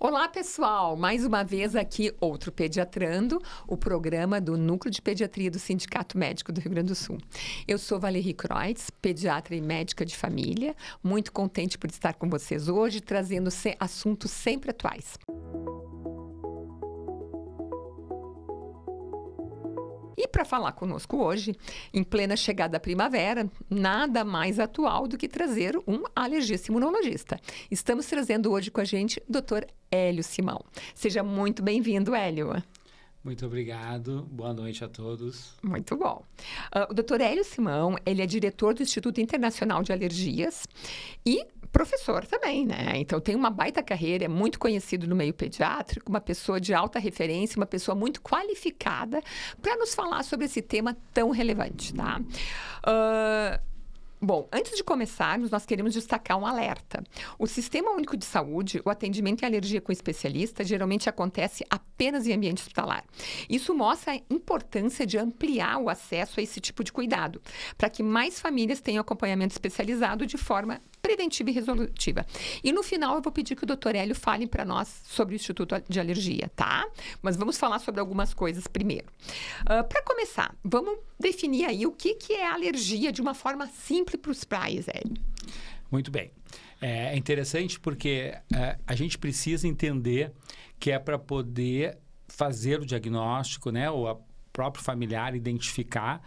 Olá, pessoal! Mais uma vez aqui, outro Pediatrando, o programa do Núcleo de Pediatria do Sindicato Médico do Rio Grande do Sul. Eu sou Valérie Kreutz, pediatra e médica de família, muito contente por estar com vocês hoje, trazendo assuntos sempre atuais. E para falar conosco hoje, em plena chegada da primavera, nada mais atual do que trazer um alergista imunologista. Estamos trazendo hoje com a gente o Dr. Hélio Simão. Seja muito bem-vindo, Hélio. Muito obrigado. Boa noite a todos. Muito bom. O Dr. Hélio Simão, ele é diretor do Instituto Internacional de Alergias e professor também, né? Então, tem uma baita carreira, é muito conhecido no meio pediátrico, uma pessoa de alta referência, uma pessoa muito qualificada para nos falar sobre esse tema tão relevante, tá? Bom, antes de começarmos, nós queremos destacar um alerta. O Sistema Único de Saúde, o atendimento em alergia com especialista, geralmente acontece apenas em ambiente hospitalar. Isso mostra a importância de ampliar o acesso a esse tipo de cuidado, para que mais famílias tenham acompanhamento especializado de forma preventiva e resolutiva. E no final, eu vou pedir que o Dr. Hélio fale para nós sobre o Instituto de Alergia, tá? Mas vamos falar sobre algumas coisas primeiro. Para começar, vamos definir aí o que é alergia de uma forma simples para os pais, Hélio. Muito bem. É interessante porque a gente precisa entender que é para poder fazer o diagnóstico, né? Ou a próprio familiar identificar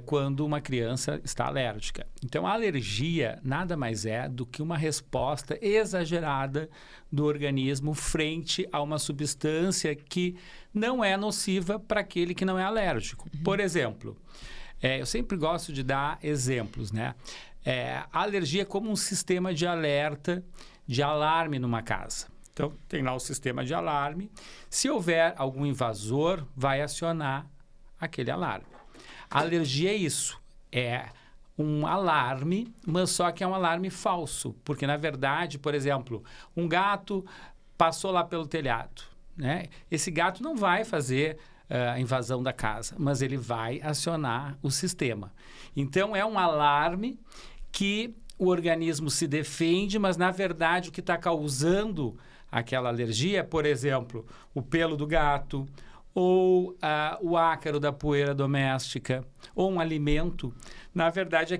quando uma criança está alérgica. Então, a alergia nada mais é do que uma resposta exagerada do organismo frente a uma substância que não é nociva para aquele que não é alérgico. Por exemplo, eu sempre gosto de dar exemplos, né? A alergia é como um sistema de alerta, de alarme numa casa. Então, tem lá o sistema de alarme. Se houver algum invasor, vai acionar aquele alarme. A alergia é isso. É um alarme, mas só que é um alarme falso. Porque, na verdade, por exemplo, um gato passou lá pelo telhado, né? Esse gato não vai fazer a invasão da casa, mas ele vai acionar o sistema. Então, é um alarme que o organismo se defende, mas, na verdade, o que está causando aquela alergia, por exemplo, o pelo do gato, ou o ácaro da poeira doméstica, ou um alimento, na verdade,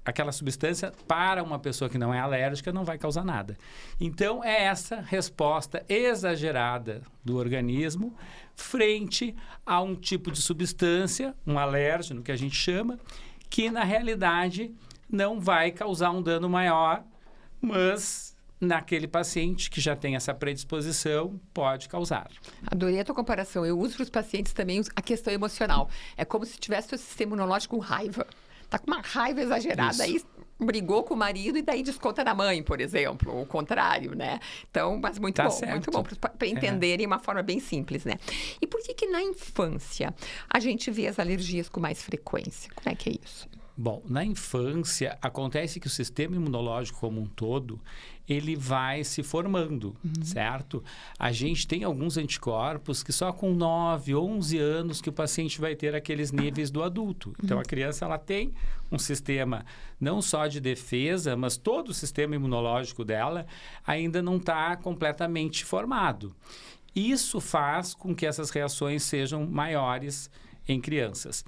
aquela substância, para uma pessoa que não é alérgica, não vai causar nada. Então, é essa resposta exagerada do organismo frente a um tipo de substância, um alérgeno, que a gente chama, que, na realidade, não vai causar um dano maior, mas naquele paciente que já tem essa predisposição, pode causar. Adorei a tua comparação. Eu uso para os pacientes também a questão emocional. É como se tivesse o sistema imunológico com raiva. Tá com uma raiva exagerada, aí brigou com o marido e daí desconta na mãe, por exemplo, ou o contrário, né? Então, mas muito bom para entenderem uma forma bem simples, né? E por que na infância a gente vê as alergias com mais frequência? Como é que é isso? Bom, na infância, acontece que o sistema imunológico como um todo, ele vai se formando, certo? A gente tem alguns anticorpos que só com 9, 11 anos que o paciente vai ter aqueles níveis do adulto. Então, a criança ela tem um sistema não só de defesa, mas todo o sistema imunológico dela ainda não está completamente formado. Isso faz com que essas reações sejam maiores em crianças.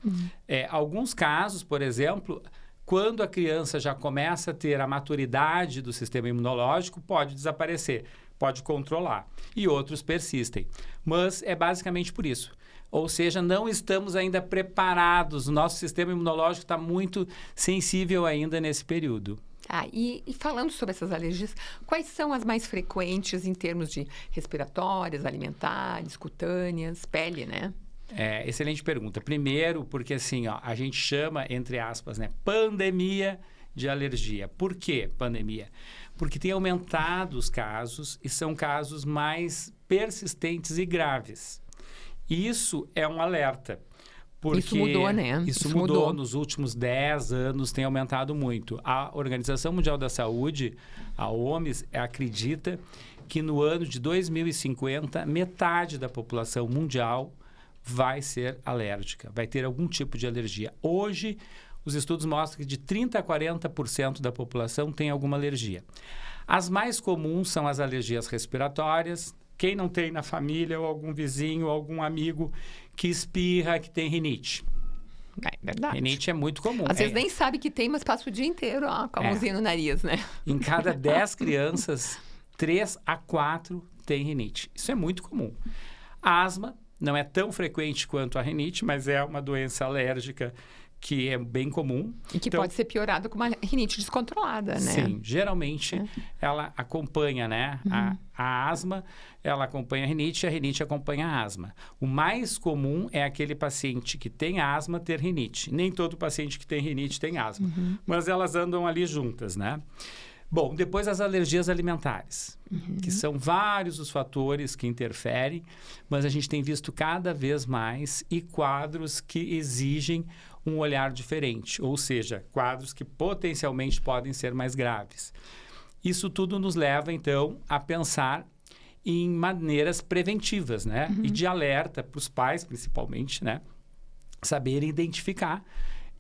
Alguns casos, por exemplo, quando a criança já começa a ter a maturidade do sistema imunológico, pode desaparecer, pode controlar. E outros persistem. Mas é basicamente por isso. Ou seja, não estamos ainda preparados. O nosso sistema imunológico está muito sensível ainda nesse período. E falando sobre essas alergias, quais são as mais frequentes em termos de respiratórias, alimentares, cutâneas, pele, né? Excelente pergunta. Primeiro, porque assim, a gente chama, entre aspas, né, pandemia de alergia. Por que pandemia? Porque tem aumentado os casos e são casos mais persistentes e graves. Isso é um alerta. Porque isso mudou, né? Isso mudou. Nos últimos 10 anos, tem aumentado muito. A Organização Mundial da Saúde, a OMS, acredita que no ano de 2050, metade da população mundial vai ser alérgica, vai ter algum tipo de alergia. Hoje, os estudos mostram que de 30% a 40% da população tem alguma alergia. As mais comuns são as alergias respiratórias. Quem não tem na família, ou algum vizinho, ou algum amigo que espirra, que tem rinite. É verdade. Rinite é muito comum. Às vezes nem sabe que tem, mas passa o dia inteiro com a mãozinha no nariz, né? Em cada 10 crianças, 3 a 4 têm rinite. Isso é muito comum. A asma não é tão frequente quanto a rinite, mas é uma doença alérgica que é bem comum. E que pode ser piorada com uma rinite descontrolada, né? Sim, geralmente ela acompanha, né? A asma, ela acompanha a rinite acompanha a asma. O mais comum é aquele paciente que tem asma ter rinite. Nem todo paciente que tem rinite tem asma, mas elas andam ali juntas, né? Bom, depois as alergias alimentares, que são vários os fatores que interferem, mas a gente tem visto cada vez mais e quadros que exigem um olhar diferente, ou seja, quadros que potencialmente podem ser mais graves. Isso tudo nos leva, então, a pensar em maneiras preventivas, né? E de alerta para os pais, principalmente, né? Saberem identificar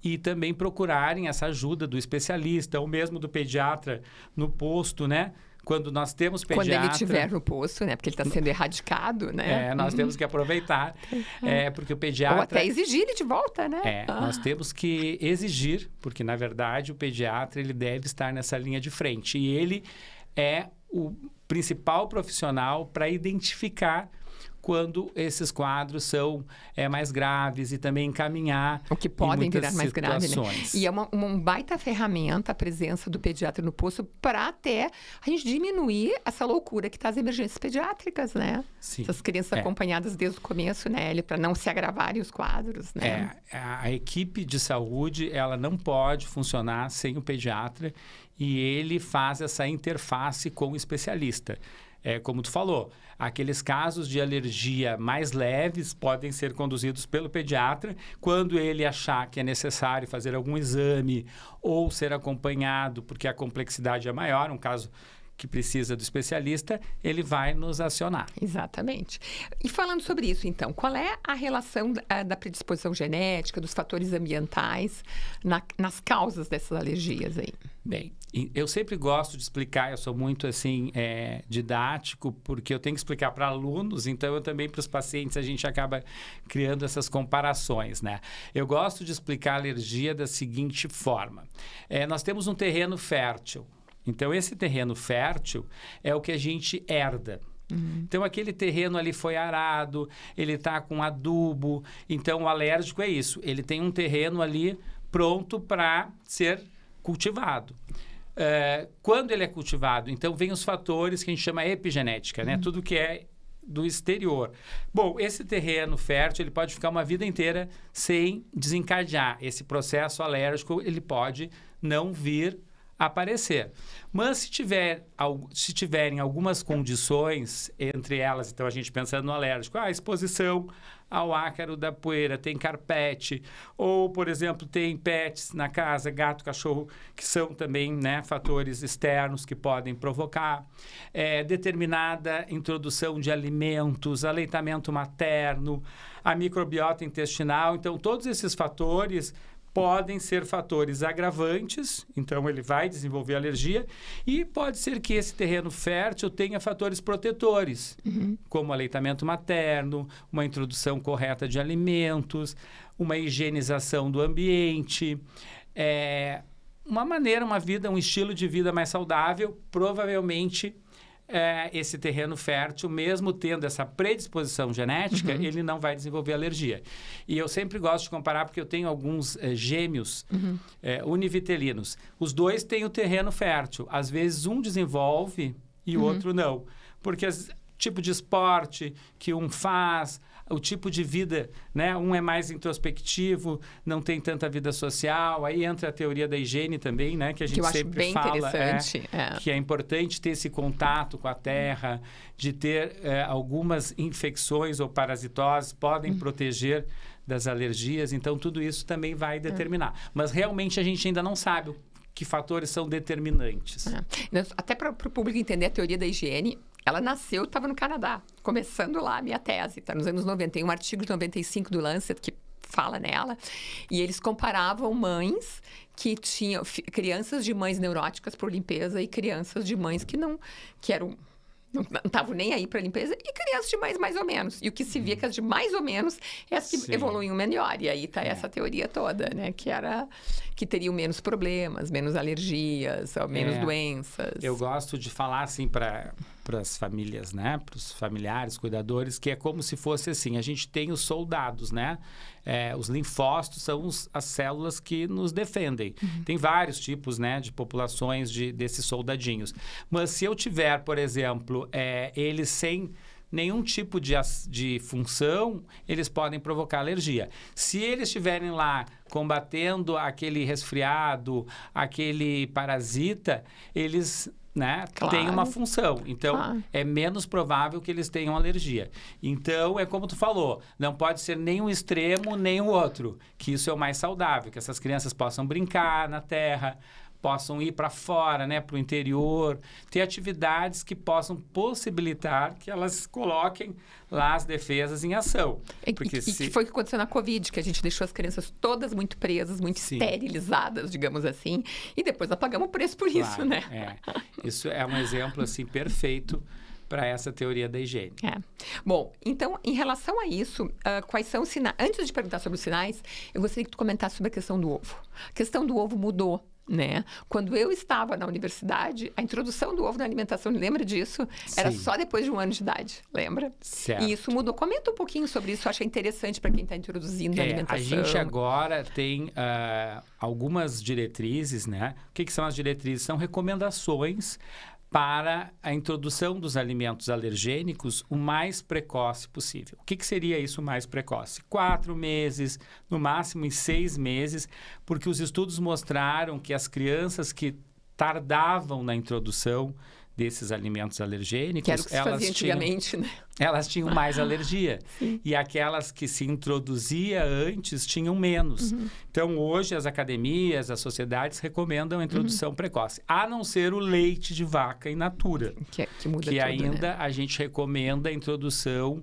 e também procurarem essa ajuda do especialista ou mesmo do pediatra no posto, né? Quando nós temos pediatra... Quando ele estiver no posto, né? Porque ele está sendo erradicado, né? Nós temos que aproveitar, porque o pediatra... Ou até exigir ele de volta, né? Nós temos que exigir, porque, na verdade, o pediatra ele deve estar nessa linha de frente. E ele é o principal profissional para identificar quando esses quadros são mais graves e também encaminhar o que podem virar mais grave, né? E é uma baita ferramenta a presença do pediatra no posto para até a gente diminuir essa loucura que está as emergências pediátricas, né? Sim. Essas crianças acompanhadas desde o começo, né? Para não se agravarem os quadros, né? A equipe de saúde, ela não pode funcionar sem o pediatra e ele faz essa interface com o especialista. Como tu falou, aqueles casos de alergia mais leves podem ser conduzidos pelo pediatra. Quando ele achar que é necessário fazer algum exame ou ser acompanhado, porque a complexidade é maior, um caso que precisa do especialista, ele vai nos acionar. Exatamente. E falando sobre isso, então, qual é a relação da predisposição genética, dos fatores ambientais nas causas dessas alergias aí? Bem, eu sempre gosto de explicar, eu sou muito assim didático, porque eu tenho que explicar para alunos, então eu também para os pacientes a gente acaba criando essas comparações, né? Eu gosto de explicar a alergia da seguinte forma. Nós temos um terreno fértil. Então, esse terreno fértil é o que a gente herda. Então, aquele terreno ali foi arado, ele está com adubo. Então, o alérgico é isso. Ele tem um terreno ali pronto para ser cultivado. Quando ele é cultivado, então, vem os fatores que a gente chama epigenética, né? Tudo que é do exterior. Bom, esse terreno fértil, ele pode ficar uma vida inteira sem desencadear. Esse processo alérgico, ele pode não vir aparecer. Mas se tiverem algumas condições, entre elas, então a gente pensando no alérgico, a exposição ao ácaro da poeira, tem carpete, ou, por exemplo, tem pets na casa, gato, cachorro, que são também, né, fatores externos que podem provocar, determinada introdução de alimentos, aleitamento materno, a microbiota intestinal. Então, todos esses fatores podem ser fatores agravantes, então ele vai desenvolver alergia, e pode ser que esse terreno fértil tenha fatores protetores, como aleitamento materno, uma introdução correta de alimentos, uma higienização do ambiente, um estilo de vida mais saudável, provavelmente esse terreno fértil, mesmo tendo essa predisposição genética, ele não vai desenvolver alergia. E eu sempre gosto de comparar, porque eu tenho alguns gêmeos univitelinos. Os dois têm o terreno fértil. Às vezes, um desenvolve e o outro não. Porque o tipo de esporte que um faz, o tipo de vida, né? Um é mais introspectivo, não tem tanta vida social. Aí entra a teoria da higiene também, né? Que a gente sempre fala. Que é importante ter esse contato com a terra, de ter algumas infecções ou parasitoses, podem proteger das alergias. Então, tudo isso também vai determinar. Mas, realmente, a gente ainda não sabe que fatores são determinantes. Até para o público entender a teoria da higiene, ela estava no Canadá, começando lá a minha tese, está nos anos 90. Tem um artigo de 95 do Lancet que fala nela, e eles comparavam mães que tinham crianças de mães neuróticas por limpeza e crianças de mães que não estavam nem aí para limpeza, e crianças de mães mais ou menos. E o que se via que as de mais ou menos é as que evoluíam melhor. E aí tá essa teoria toda, né? Que teriam menos problemas, menos alergias, menos doenças. Eu gosto de falar assim para as famílias, né? Para os familiares, cuidadores, que é como se fosse assim, a gente tem os soldados, né? Os linfócitos são as células que nos defendem. Tem vários tipos, né, de populações desses soldadinhos. Mas se eu tiver, por exemplo, eles sem nenhum tipo de função, eles podem provocar alergia. Se eles estiverem lá combatendo aquele resfriado, aquele parasita, eles... né? Claro. Tem uma função. Então, é menos provável que eles tenham alergia. Então, é como tu falou, não pode ser nem um extremo, nem o outro. Que isso é o mais saudável, que essas crianças possam brincar na terra, possam ir para fora, né, para o interior, ter atividades que possam possibilitar que elas coloquem lá as defesas em ação. Porque que foi o que aconteceu na Covid, que a gente deixou as crianças todas muito presas, muito esterilizadas, digamos assim, e depois nós pagamos o preço por isso, né? Isso é um exemplo, assim, perfeito para essa teoria da higiene. Bom, então, em relação a isso, quais são os sinais? Antes de perguntar sobre os sinais, eu gostaria que tu comentasse sobre a questão do ovo. A questão do ovo mudou, né? Quando eu estava na universidade, a introdução do ovo na alimentação, lembra disso? Era só depois de 1 ano de idade, lembra? Certo. E isso mudou. Comenta um pouquinho sobre isso, eu achei interessante para quem está introduzindo na alimentação. A gente agora tem algumas diretrizes, né? O que são as diretrizes? São recomendações para a introdução dos alimentos alergênicos o mais precoce possível. O que seria isso mais precoce? 4 meses, no máximo em 6 meses, porque os estudos mostraram que as crianças que tardavam na introdução desses alimentos alergênicos, que era o que se fazia antigamente, né? Elas tinham mais alergia. E aquelas que se introduzia antes tinham menos. Então, hoje, as academias, as sociedades recomendam a introdução precoce. A não ser o leite de vaca in natura. Que muda que tudo, ainda né? A gente recomenda a introdução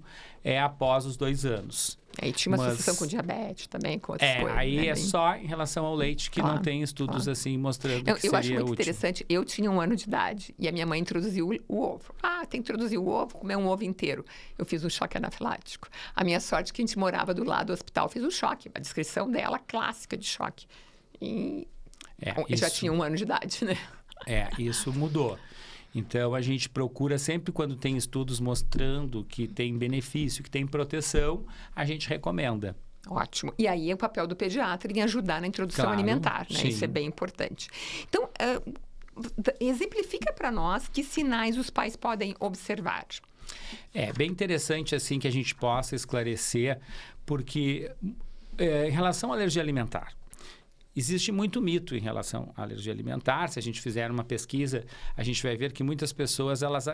após os 2 anos. Aí tinha uma associação com diabetes também, com outras coisas. Aí né? É só em relação ao leite que não tem estudos assim mostrando que seria útil. Eu acho muito interessante. Eu tinha 1 ano de idade e a minha mãe introduziu o ovo. Tem que introduzir o ovo, comer um ovo inteiro. Eu fiz um choque anafilático. A minha sorte é que a gente morava do lado do hospital, fez um choque. A descrição dela, clássica de choque. E eu já tinha 1 ano de idade, né? Isso mudou. Então, a gente procura sempre quando tem estudos mostrando que tem benefício, que tem proteção, a gente recomenda. Ótimo. E aí é o papel do pediatra em ajudar na introdução alimentar, né? Sim. Isso é bem importante. Então, exemplifica para nós que sinais os pais podem observar. É bem interessante assim que a gente possa esclarecer, porque em relação à alergia alimentar, existe muito mito em relação à alergia alimentar. Se a gente fizer uma pesquisa, a gente vai ver que muitas pessoas elas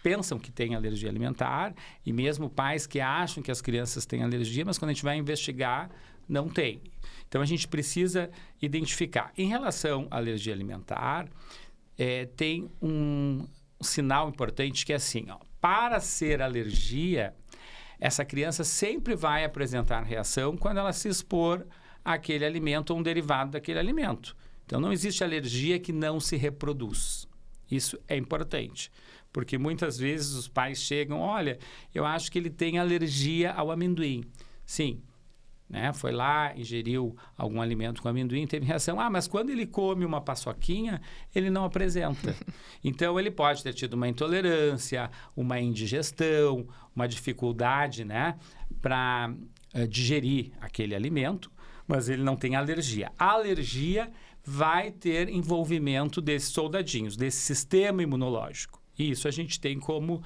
pensam que têm alergia alimentar e mesmo pais que acham que as crianças têm alergia, mas quando a gente vai investigar, não tem. Então, a gente precisa identificar. Em relação à alergia alimentar, tem um sinal importante que é assim, para ser alergia, essa criança sempre vai apresentar reação quando ela se expor àquele alimento ou um derivado daquele alimento. Então, não existe alergia que não se reproduz. Isso é importante, porque muitas vezes os pais chegam, olha, eu acho que ele tem alergia ao amendoim. Sim, né? Foi lá, ingeriu algum alimento com amendoim, teve reação. Mas quando ele come uma paçoquinha, ele não apresenta. Então, ele pode ter tido uma intolerância, uma indigestão, uma dificuldade, né, para digerir aquele alimento, mas ele não tem alergia. A alergia vai ter envolvimento desses soldadinhos, desse sistema imunológico. E isso a gente tem como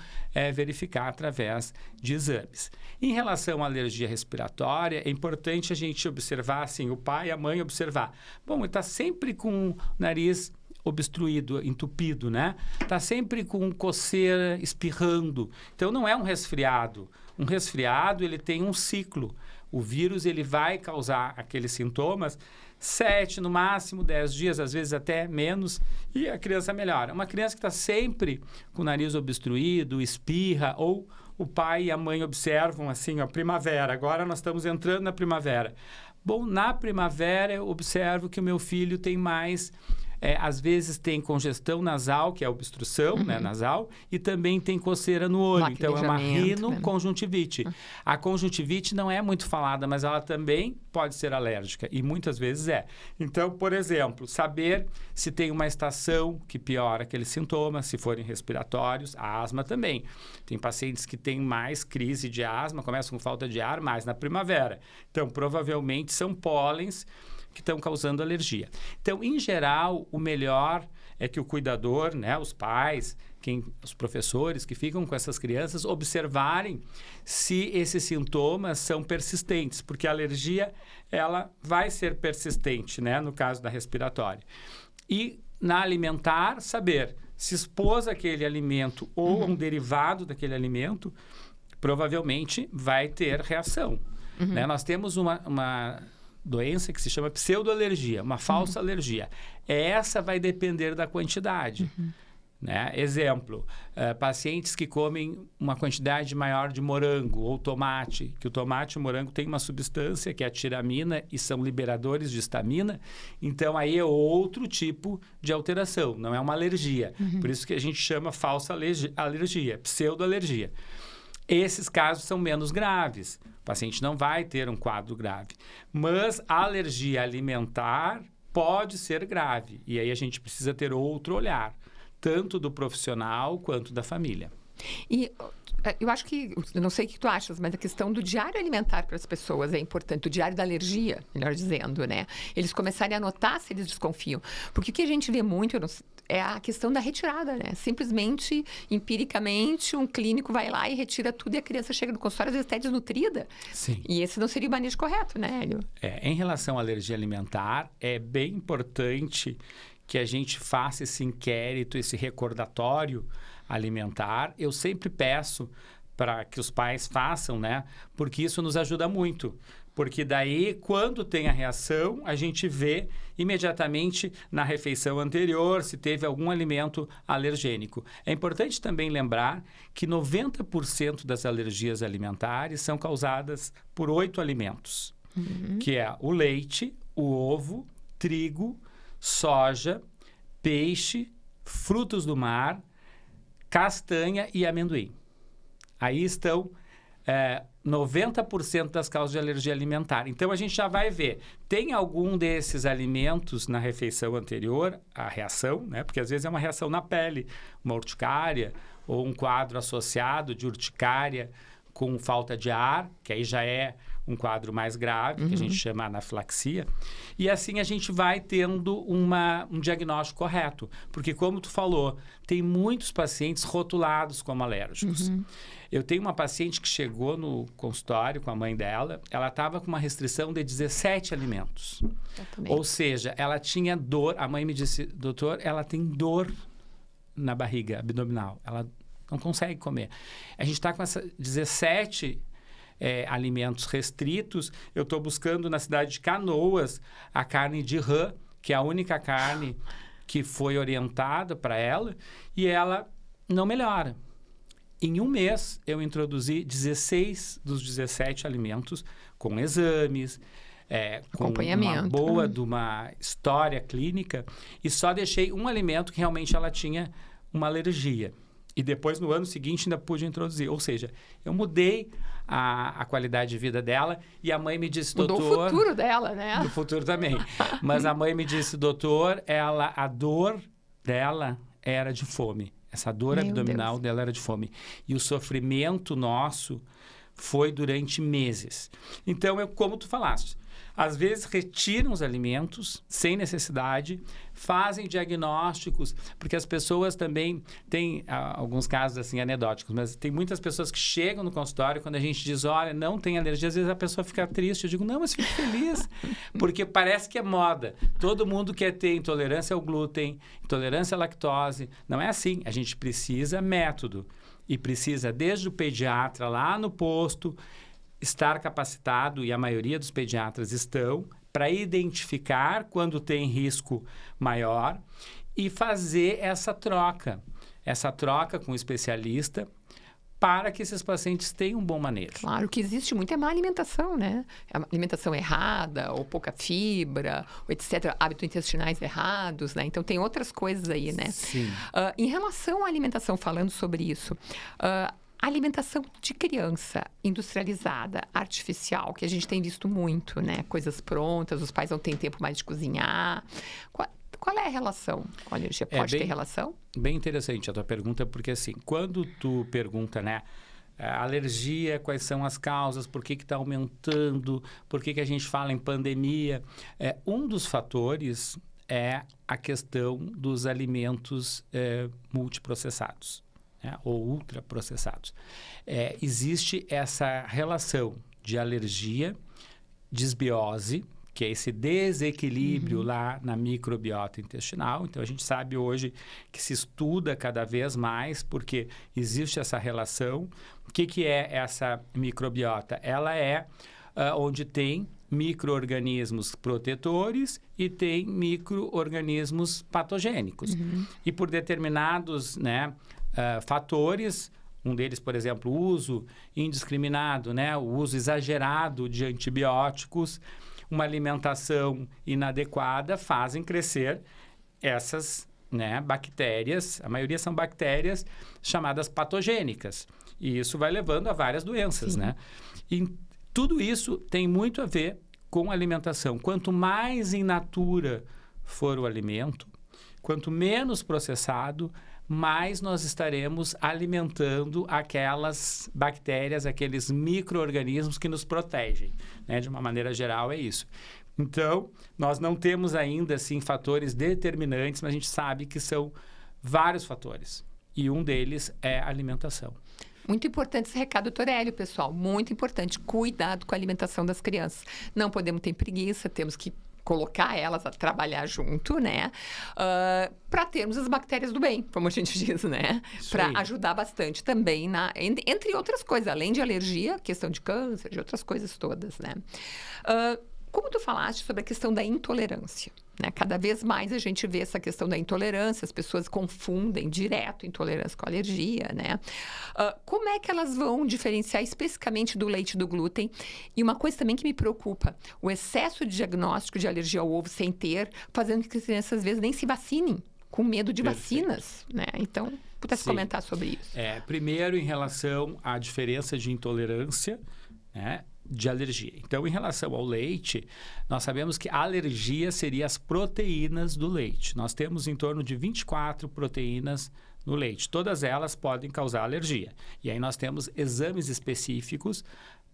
verificar através de exames. Em relação à alergia respiratória, é importante a gente observar, assim, o pai e a mãe observar. Bom, ele está sempre com o nariz obstruído, entupido, né? Está sempre com coceira, espirrando. Então, não é um resfriado. Um resfriado, ele tem um ciclo. O vírus, ele vai causar aqueles sintomas 7, no máximo 10 dias, às vezes até menos, e a criança melhora. Uma criança que está sempre com o nariz obstruído, espirra ou o pai e a mãe observam assim, ó, primavera, agora nós estamos entrando na primavera. Bom, na primavera eu observo que o meu filho tem mais... às vezes tem congestão nasal, que é obstrução, né, nasal, e também tem coceira no olho. Então, é uma rinoconjuntivite. A conjuntivite não é muito falada, mas ela também pode ser alérgica, e muitas vezes é. Então, por exemplo, saber se tem uma estação que piora aqueles sintomas, se forem respiratórios, a asma também. Tem pacientes que têm mais crise de asma, começam com falta de ar, mais na primavera. Então, provavelmente são pólens que estão causando alergia. Então, em geral, o melhor é que o cuidador, né, os pais, os professores que ficam com essas crianças, observarem se esses sintomas são persistentes, porque a alergia, ela vai ser persistente, né, no caso da respiratória. E na alimentar, saber se expôs aquele alimento ou um derivado daquele alimento, provavelmente vai ter reação. Né? Nós temos uma doença que se chama pseudoalergia, uma falsa alergia. Essa vai depender da quantidade. Né? Exemplo, pacientes que comem uma quantidade maior de morango ou tomate, que o tomate e o morango tem uma substância que é a tiramina e são liberadores de histamina, então aí é outro tipo de alteração, não é uma alergia. Por isso que a gente chama falsa alergia, pseudoalergia. Esses casos são menos graves. O paciente não vai ter um quadro grave. Mas a alergia alimentar pode ser grave. E aí a gente precisa ter outro olhar, tanto do profissional quanto da família. E eu acho que, eu não sei o que tu achas, mas a questão do diário alimentar para as pessoas é importante, o diário da alergia, melhor dizendo, né? Eles começarem a notar se eles desconfiam. Porque o que a gente vê muito é a questão da retirada, né? Simplesmente, empiricamente, um clínico vai lá e retira tudo e a criança chega no consultório, às vezes até desnutrida. Sim. E esse não seria o manejo correto, né, Hélio? Em relação à alergia alimentar, é bem importante que a gente faça esse inquérito, esse recordatório alimentar. Eu sempre peço para que os pais façam, né? Porque isso nos ajuda muito. Porque daí, quando tem a reação, a gente vê imediatamente na refeição anterior se teve algum alimento alergênico. É importante também lembrar que 90% das alergias alimentares são causadas por 8 alimentos, que é o leite, o ovo, trigo, soja, peixe, frutos do mar, castanha e amendoim. Aí estão 90% das causas de alergia alimentar. Então, a gente já vai ver, tem algum desses alimentos na refeição anterior, a reação, né? Porque às vezes é uma reação na pele, uma urticária ou um quadro associado de urticária com falta de ar, que aí já é um quadro mais grave, que a gente chama anafilaxia. E assim a gente vai tendo um diagnóstico correto. Porque, como tu falou, tem muitos pacientes rotulados como alérgicos. Eu tenho uma paciente que chegou no consultório com a mãe dela, ela estava com uma restrição de 17 alimentos. Ou seja, ela tinha dor. A mãe me disse, doutor, ela tem dor na barriga abdominal. Ela não consegue comer. A gente está com essa 17 alimentos restritos. Eu estou buscando na cidade de Canoas a carne de rã, que é a única carne que foi orientada para ela, e ela não melhora. Em um mês, eu introduzi 16 dos 17 alimentos com exames, com uma boa de uma história clínica, e só deixei um alimento que realmente ela tinha uma alergia. E depois, no ano seguinte, ainda pude introduzir. Ou seja, eu mudei a qualidade de vida dela e a mãe me disse, doutor... Mudou o futuro dela, né? Do futuro também. Mas a mãe me disse, doutor, a dor dela era de fome. Essa dor abdominal dela era de fome. E o sofrimento nosso foi durante meses. Então, como tu falaste, às vezes retiram os alimentos sem necessidade, fazem diagnósticos, porque as pessoas também têm alguns casos assim anedóticos, mas tem muitas pessoas que chegam no consultório quando a gente diz, olha, não tem alergia, às vezes a pessoa fica triste. Eu digo, não, mas fique feliz, porque parece que é moda. Todo mundo quer ter intolerância ao glúten, intolerância à lactose. Não é assim. A gente precisa método e precisa, desde o pediatra lá no posto, estar capacitado, e a maioria dos pediatras estão, para identificar quando tem risco maior e fazer essa troca com o especialista para que esses pacientes tenham um bom manejo. Claro, o que existe muito é má alimentação, né? A alimentação errada, ou pouca fibra, ou etc. Hábitos intestinais errados, né? Então, tem outras coisas aí, né? Sim. Em relação à alimentação, falando sobre isso, a alimentação de criança industrializada, artificial, que a gente tem visto muito, né? Coisas prontas, os pais não têm tempo mais de cozinhar. Qual é a relação com a alergia? Pode ter relação? Bem interessante a tua pergunta, porque assim, quando tu pergunta, né, alergia, quais são as causas, por que está aumentando, por que a gente fala em pandemia, um dos fatores é a questão dos alimentos multiprocessados, né, ou ultraprocessados. Existe essa relação de alergia, disbiose, que é esse desequilíbrio lá na microbiota intestinal. Então, a gente sabe hoje que se estuda cada vez mais, porque existe essa relação. O que é essa microbiota? Ela é onde tem micro-organismos protetores e tem micro-organismos patogênicos. E por determinados, né, fatores, um deles, por exemplo, o uso indiscriminado, né, o uso exagerado de antibióticos, uma alimentação inadequada, fazem crescer essas, né, bactérias. A maioria são bactérias chamadas patogênicas. E isso vai levando a várias doenças, né? E tudo isso tem muito a ver com a alimentação. Quanto mais in natura for o alimento, quanto menos processado, mais nós estaremos alimentando aquelas bactérias, aqueles micro-organismos que nos protegem, né? De uma maneira geral, é isso. Então, nós não temos ainda, assim, fatores determinantes, mas a gente sabe que são vários fatores. E um deles é a alimentação. Muito importante esse recado, doutor Hélio, pessoal. Muito importante. Cuidado com a alimentação das crianças. Não podemos ter preguiça, temos que colocar elas a trabalhar junto, né? Para termos as bactérias do bem, como a gente diz, né? Para ajudar bastante também, entre outras coisas, além de alergia, questão de câncer, de outras coisas todas, né? Como tu falaste sobre a questão da intolerância, né? Cada vez mais a gente vê essa questão da intolerância, as pessoas confundem direto intolerância com alergia, né? Como é que elas vão diferenciar especificamente do leite e do glúten? E uma coisa também que me preocupa, o excesso de diagnóstico de alergia ao ovo sem ter, fazendo com que as crianças às vezes nem se vacinem, com medo de vacinas, né? Então, pudesse comentar sobre isso. Primeiro, em relação à diferença de intolerância, né, de alergia. Então, em relação ao leite, nós sabemos que a alergia seria as proteínas do leite. Nós temos em torno de 24 proteínas no leite. Todas elas podem causar alergia. E aí nós temos exames específicos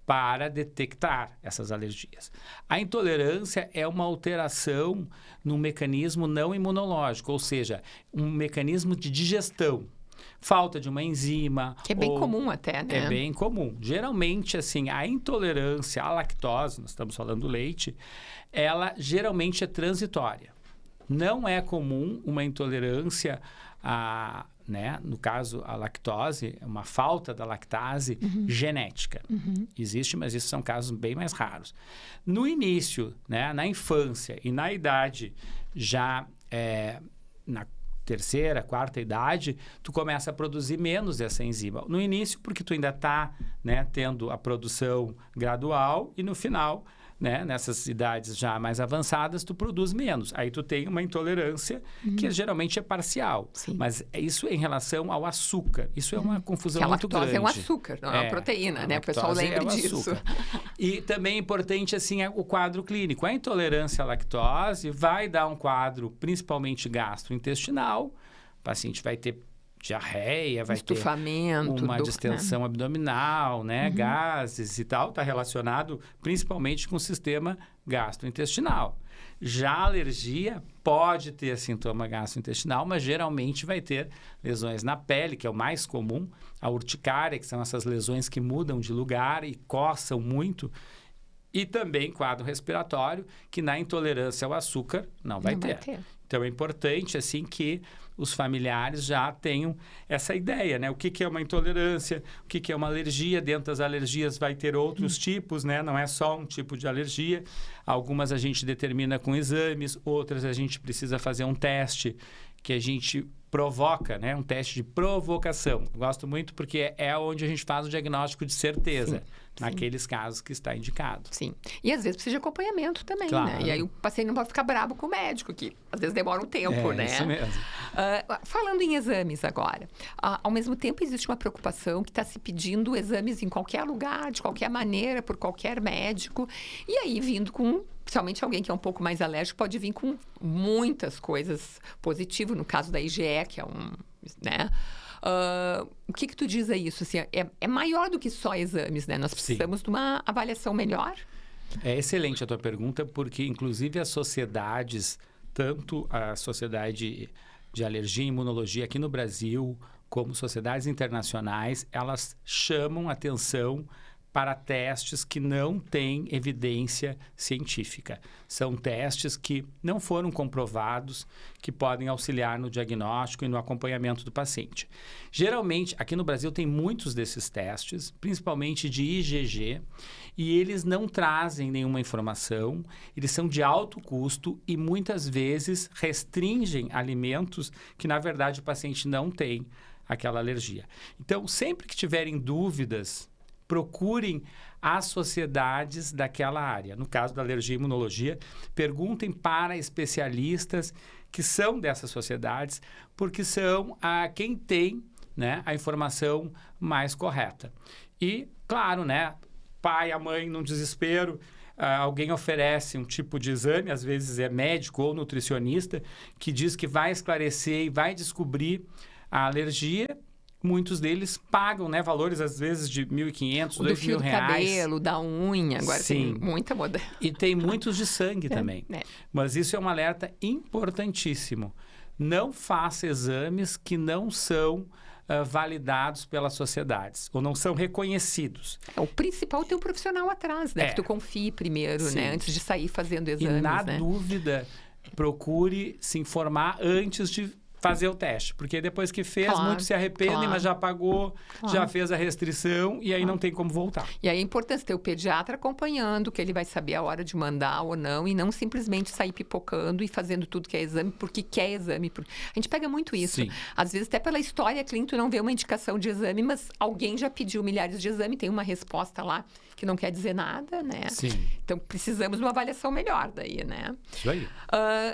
para detectar essas alergias. A intolerância é uma alteração no mecanismo não imunológico, ou seja, um mecanismo de digestão. Falta de uma enzima. Que é bem comum até, né? É bem comum. Geralmente, assim, a intolerância à lactose, nós estamos falando do leite, ela geralmente é transitória. Não é comum uma intolerância a, né, no caso, a lactose, uma falta da lactase genética. Existe, mas esses são casos bem mais raros. No início, né, na infância e na idade já na terceira, quarta idade, tu começa a produzir menos dessa enzima. No início, porque tu ainda está, né, tendo a produção gradual e no final, né, nessas idades já mais avançadas, tu produz menos. Aí tu tem uma intolerância que geralmente é parcial. Sim. Mas isso em relação ao açúcar. Isso é uma confusão muito grande. A lactose é um açúcar, não é uma proteína, né? O pessoal lembra disso. E também é importante, assim, o quadro clínico. A intolerância à lactose vai dar um quadro principalmente gastrointestinal. O paciente vai ter diarreia, vai ter uma distensão abdominal, né? Gases e tal, está relacionado principalmente com o sistema gastrointestinal. Já a alergia pode ter sintoma gastrointestinal, mas geralmente vai ter lesões na pele, que é o mais comum, a urticária, que são essas lesões que mudam de lugar e coçam muito, e também quadro respiratório, que na intolerância ao açúcar não vai ter. Então, é importante, assim, que os familiares já tenham essa ideia, né? O que é uma intolerância, o que é uma alergia. Dentro das alergias vai ter outros tipos, né? Não é só um tipo de alergia. Algumas a gente determina com exames, outras a gente precisa fazer um teste que a gente provoca, né? Um teste de provocação. Gosto muito porque é onde a gente faz o diagnóstico de certeza. Sim. Naqueles casos que está indicado. Sim. E às vezes precisa de acompanhamento também, claro. né? E aí o paciente não pode ficar bravo com o médico, que às vezes demora um tempo, né? Isso mesmo. Falando em exames agora, ao mesmo tempo existe uma preocupação que está se pedindo exames em qualquer lugar, de qualquer maneira, por qualquer médico. E aí vindo com... Principalmente alguém que é um pouco mais alérgico pode vir com muitas coisas positivas. No caso da IgE, que é né? O que tu diz a isso? Assim, é maior do que só exames, né? Nós precisamos de uma avaliação melhor? É excelente a tua pergunta, porque inclusive as sociedades, tanto a Sociedade de Alergia e Imunologia aqui no Brasil, como sociedades internacionais, elas chamam atenção para testes que não têm evidência científica. São testes que não foram comprovados, que podem auxiliar no diagnóstico e no acompanhamento do paciente. Geralmente, aqui no Brasil tem muitos desses testes, principalmente de IgG, e eles não trazem nenhuma informação, eles são de alto custo e muitas vezes restringem alimentos que, na verdade, o paciente não tem aquela alergia. Então, sempre que tiverem dúvidas, procurem as sociedades daquela área. No caso da alergia e imunologia, perguntem para especialistas que são dessas sociedades, porque são quem tem, né, a informação mais correta. E, claro, né, pai, a mãe, num desespero, alguém oferece um tipo de exame, às vezes é médico ou nutricionista, que diz que vai esclarecer e vai descobrir a alergia. Muitos deles pagam, né, valores às vezes de R$1.500, R$2.000. Do fio do cabelo, da unha, agora Sim. tem muita moda. E tem muitos de sangue também. Mas isso é um alerta importantíssimo. Não faça exames que não são validados pelas sociedades ou não são reconhecidos. O principal é ter um profissional atrás, né? Que tu confie primeiro, né? Antes de sair fazendo exames, e na né? dúvida, procure se informar antes de fazer o teste, porque depois que fez, muitos se arrependem, mas já pagou, já fez a restrição e aí não tem como voltar. E aí é importante ter o pediatra acompanhando, que ele vai saber a hora de mandar ou não, e não simplesmente sair pipocando e fazendo tudo que é exame, porque quer exame. A gente pega muito isso. Sim. Às vezes, até pela história clínica, tu não vê uma indicação de exame, mas alguém já pediu milhares de exames, tem uma resposta lá que não quer dizer nada, né? Sim. Então, precisamos de uma avaliação melhor daí, né? Isso aí.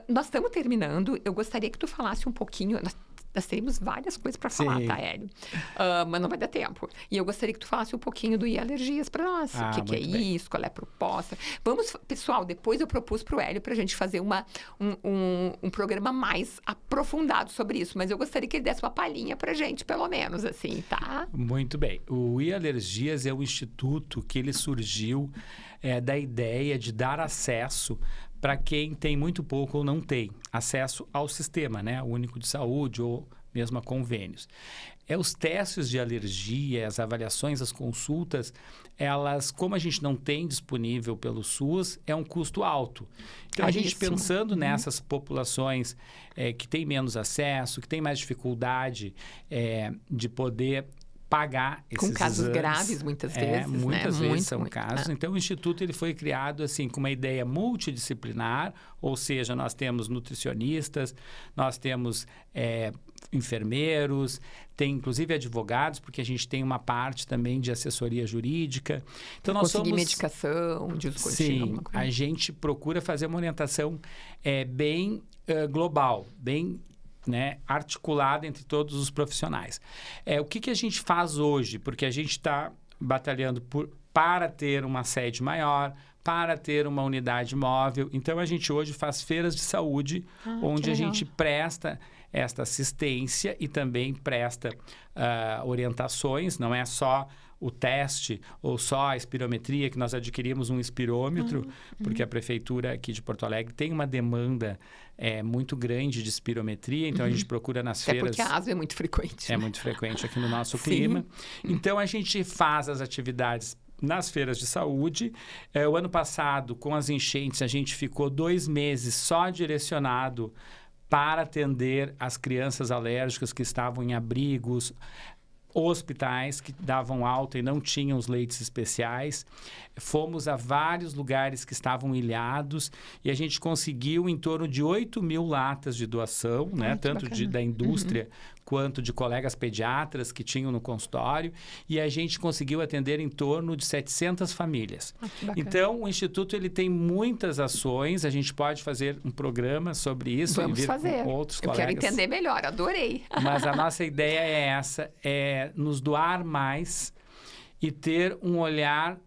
Nós estamos terminando. Eu gostaria que tu falasse um pouquinho... Nós teríamos várias coisas para falar, tá, Hélio? Mas não vai dar tempo. E eu gostaria que tu falasse um pouquinho do alergias para nós. O que é isso? Qual é a proposta? Vamos, pessoal, depois eu propus para o Hélio para a gente fazer um programa mais aprofundado sobre isso. Mas eu gostaria que ele desse uma palhinha para a gente, pelo menos, assim, tá? Muito bem. O iAlergias é um instituto que ele surgiu da ideia de dar acesso para quem tem muito pouco ou não tem acesso ao sistema, né? Único de saúde ou mesmo a convênios. Os testes de alergia, as avaliações, as consultas, elas, como a gente não tem disponível pelo SUS, é um custo alto. Então, a gente pensando nessas populações que têm menos acesso, que têm mais dificuldade de poder pagar esses com casos exames. Graves, muitas vezes, muitas né? vezes são casos. Então, o Instituto ele foi criado assim com uma ideia multidisciplinar, ou seja, nós temos nutricionistas, nós temos enfermeiros, tem inclusive advogados, porque a gente tem uma parte também de assessoria jurídica. Então, nós conseguir medicação, de uso contínuo. Sim, a gente procura fazer uma orientação bem global, bem articulada entre todos os profissionais. O que a gente faz hoje? Porque a gente está batalhando para ter uma sede maior, para ter uma unidade móvel. Então, a gente hoje faz feiras de saúde, onde a gente presta esta assistência e também presta orientações, não é só o teste ou só a espirometria, que nós adquirimos um espirômetro, porque a prefeitura aqui de Porto Alegre tem uma demanda muito grande de espirometria, então a gente procura nas feiras... porque a asma é muito frequente. É muito frequente aqui no nosso clima. Então, a gente faz as atividades nas feiras de saúde. O ano passado, com as enchentes, a gente ficou 2 meses só direcionado para atender as crianças alérgicas que estavam em abrigos, hospitais que davam alta e não tinham os leitos especiais. Fomos a vários lugares que estavam ilhados e a gente conseguiu em torno de 8.000 latas de doação, né? Tanto da indústria quanto de colegas pediatras que tinham no consultório. E a gente conseguiu atender em torno de 700 famílias. Então, o Instituto ele tem muitas ações. A gente pode fazer um programa sobre isso. Vamos fazer. Com outros colegas. Quero entender melhor, adorei. Mas a nossa ideia é essa, é nos doar mais e ter um olhar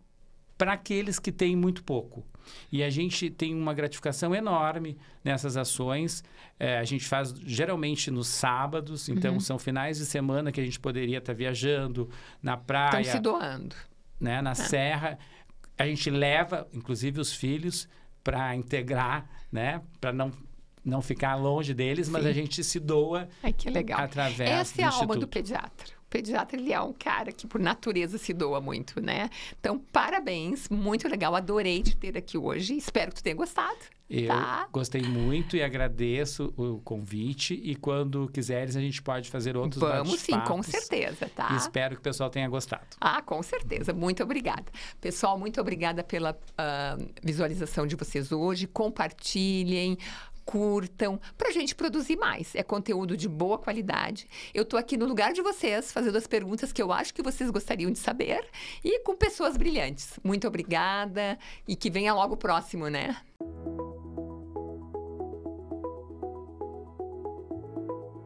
para aqueles que têm muito pouco. E a gente tem uma gratificação enorme nessas ações. A gente faz geralmente nos sábados, então são finais de semana que a gente poderia estar viajando na praia. Estão se doando. Né, na serra. A gente leva, inclusive, os filhos para integrar, né, para não ficar longe deles, mas a gente se doa. Ai, que legal. Através do Essa é a alma Instituto. do pediatra. O pediatra, ele é um cara que, por natureza, se doa muito, né? Então, parabéns. Muito legal. Adorei te ter aqui hoje. Espero que tu tenha gostado. Eu gostei muito e agradeço o convite. E quando quiseres, a gente pode fazer outros bate-papos. Vamos sim, com certeza, tá? E espero que o pessoal tenha gostado. Ah, com certeza. Muito obrigada. Pessoal, muito obrigada pela visualização de vocês hoje. Compartilhem. Curtam, para a gente produzir mais. É conteúdo de boa qualidade. Eu estou aqui no lugar de vocês, fazendo as perguntas que eu acho que vocês gostariam de saber e com pessoas brilhantes. Muito obrigada e que venha logo o próximo, né?